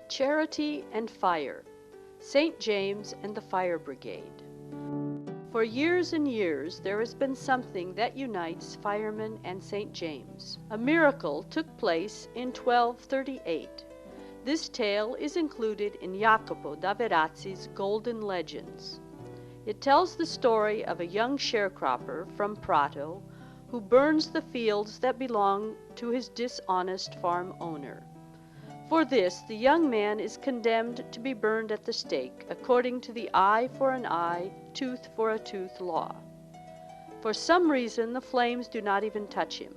Charity and Fire, St. James and the Fire Brigade. For years and years there has been something that unites firemen and St. James. A miracle took place in 1238. This tale is included in Jacopo da Verazzi's Golden Legends. It tells the story of a young sharecropper from Prato who burns the fields that belong to his dishonest farm owner. For this, the young man is condemned to be burned at the stake, according to the eye for an eye, tooth for a tooth law. For some reason, the flames do not even touch him.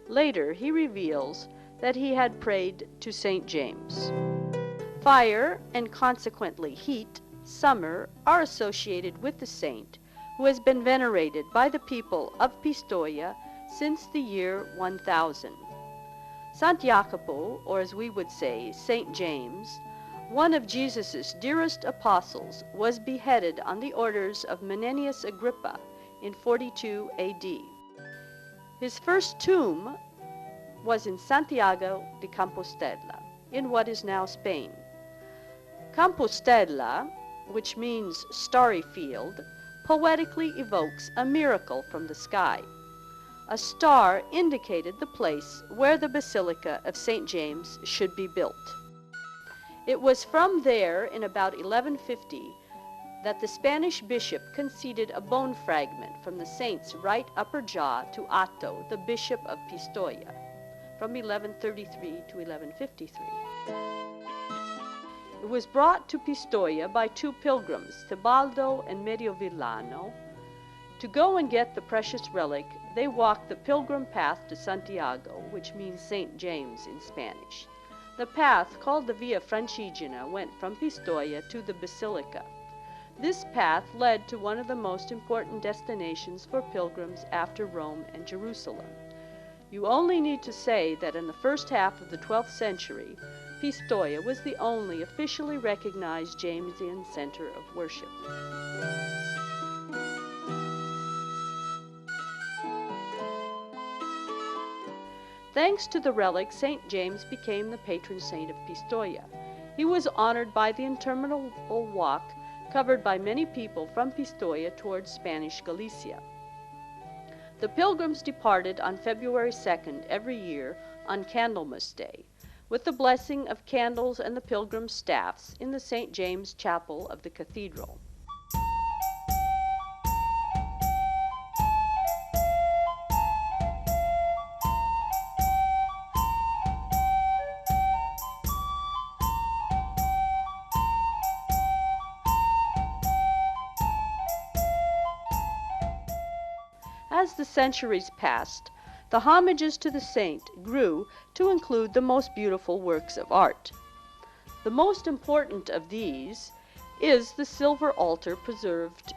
Later, he reveals that he had prayed to St. James. Fire, and consequently heat, summer, are associated with the saint, who has been venerated by the people of Pistoia since the year 1000. St. Jacopo, or as we would say, St. James, one of Jesus' dearest apostles, was beheaded on the orders of Menenius Agrippa in 42 A.D. His first tomb was in Santiago de Compostela, in what is now Spain. Compostela, which means starry field, poetically evokes a miracle from the sky. A star indicated the place where the Basilica of St. James should be built. It was from there, in about 1150, that the Spanish bishop conceded a bone fragment from the saint's right upper jaw to Atto, the bishop of Pistoia, from 1133 to 1153. It was brought to Pistoia by two pilgrims, Tebaldo and Mediovillano. To go and get the precious relic, they walked the pilgrim path to Santiago, which means St. James in Spanish. The path, called the Via Francigena, went from Pistoia to the Basilica. This path led to one of the most important destinations for pilgrims after Rome and Jerusalem. You only need to say that in the first half of the 12th century, Pistoia was the only officially recognized Jamesian center of worship. Thanks to the relic, St. James became the patron saint of Pistoia. He was honored by the interminable walk covered by many people from Pistoia towards Spanish Galicia. The pilgrims departed on February 2nd every year on Candlemas Day, with the blessing of candles and the pilgrims' staffs in the St. James Chapel of the cathedral. As the centuries passed, the homages to the saint grew to include the most beautiful works of art. The most important of these is the silver altar preserved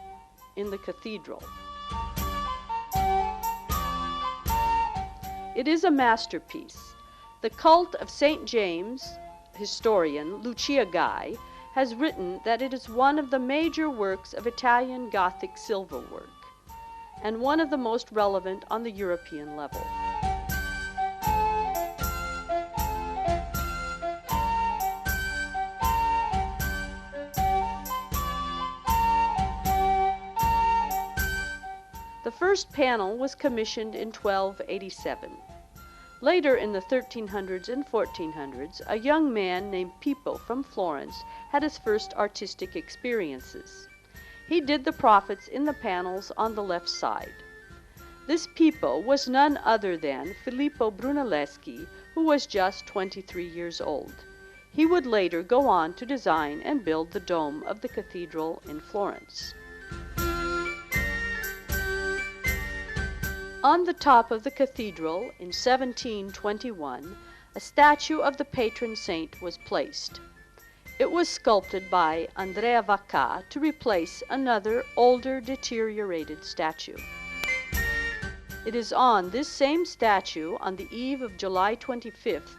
in the cathedral. It is a masterpiece. The cult of St. James historian Lucia Guy has written that it is one of the major works of Italian Gothic silverwork, and one of the most relevant on the European level. The first panel was commissioned in 1287. Later in the 1300s and 1400s, a young man named Pippo from Florence had his first artistic experiences. He did the prophets in the panels on the left side. This Pippo was none other than Filippo Brunelleschi, who was just 23 years old. He would later go on to design and build the dome of the cathedral in Florence. On the top of the cathedral in 1721, a statue of the patron saint was placed. It was sculpted by Andrea Vacca to replace another, older, deteriorated statue. It is on this same statue, on the eve of July 25th,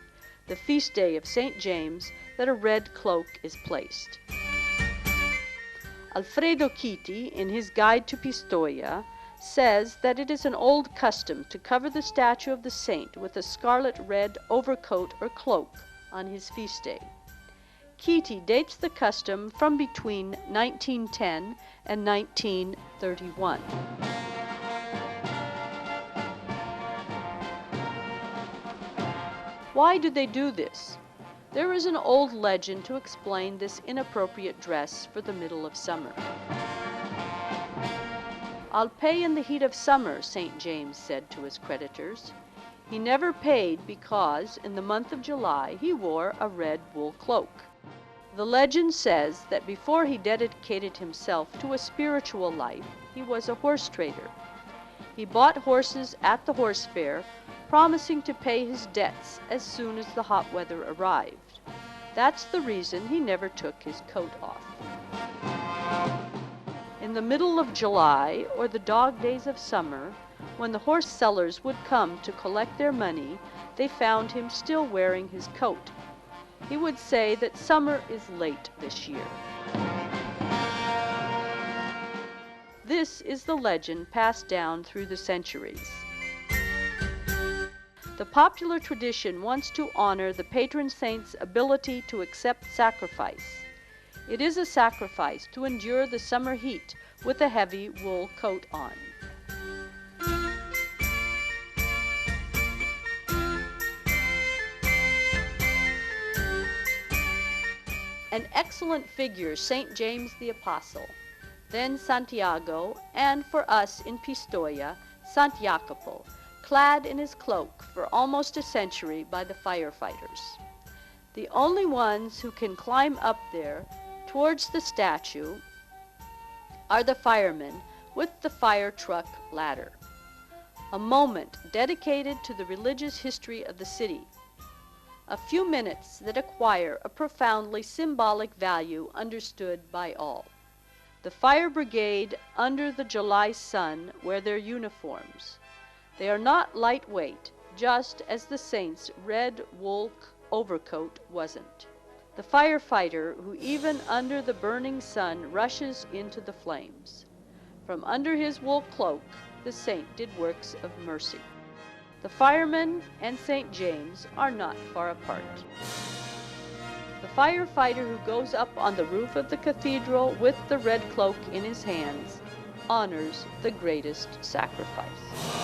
the feast day of St. James, that a red cloak is placed. Alfredo Chiti, in his Guide to Pistoia, says that it is an old custom to cover the statue of the saint with a scarlet red overcoat or cloak on his feast day. Kitty dates the custom from between 1910 and 1931. Why do they do this? There is an old legend to explain this inappropriate dress for the middle of summer. "I'll pay in the heat of summer," St. James said to his creditors. He never paid because, in the month of July, he wore a red wool cloak. The legend says that before he dedicated himself to a spiritual life, he was a horse trader. He bought horses at the horse fair, promising to pay his debts as soon as the hot weather arrived. That's the reason he never took his coat off. In the middle of July, or the dog days of summer, when the horse sellers would come to collect their money, they found him still wearing his coat. He would say that summer is late this year. This is the legend passed down through the centuries. The popular tradition wants to honor the patron saint's ability to accept sacrifice. It is a sacrifice to endure the summer heat with a heavy wool coat on. An excellent figure, St. James the Apostle, then Santiago, and for us in Pistoia, Sant Jacopo, clad in his cloak for almost a century by the firefighters. The only ones who can climb up there towards the statue are the firemen with the fire truck ladder. A moment dedicated to the religious history of the city. A few minutes that acquire a profoundly symbolic value understood by all. The fire brigade under the July sun wear their uniforms. They are not lightweight, just as the saint's red wool overcoat wasn't. The firefighter who even under the burning sun rushes into the flames. From under his wool cloak, the saint did works of mercy. The fireman and St. James are not far apart. The firefighter who goes up on the roof of the cathedral with the red cloak in his hands honors the greatest sacrifice.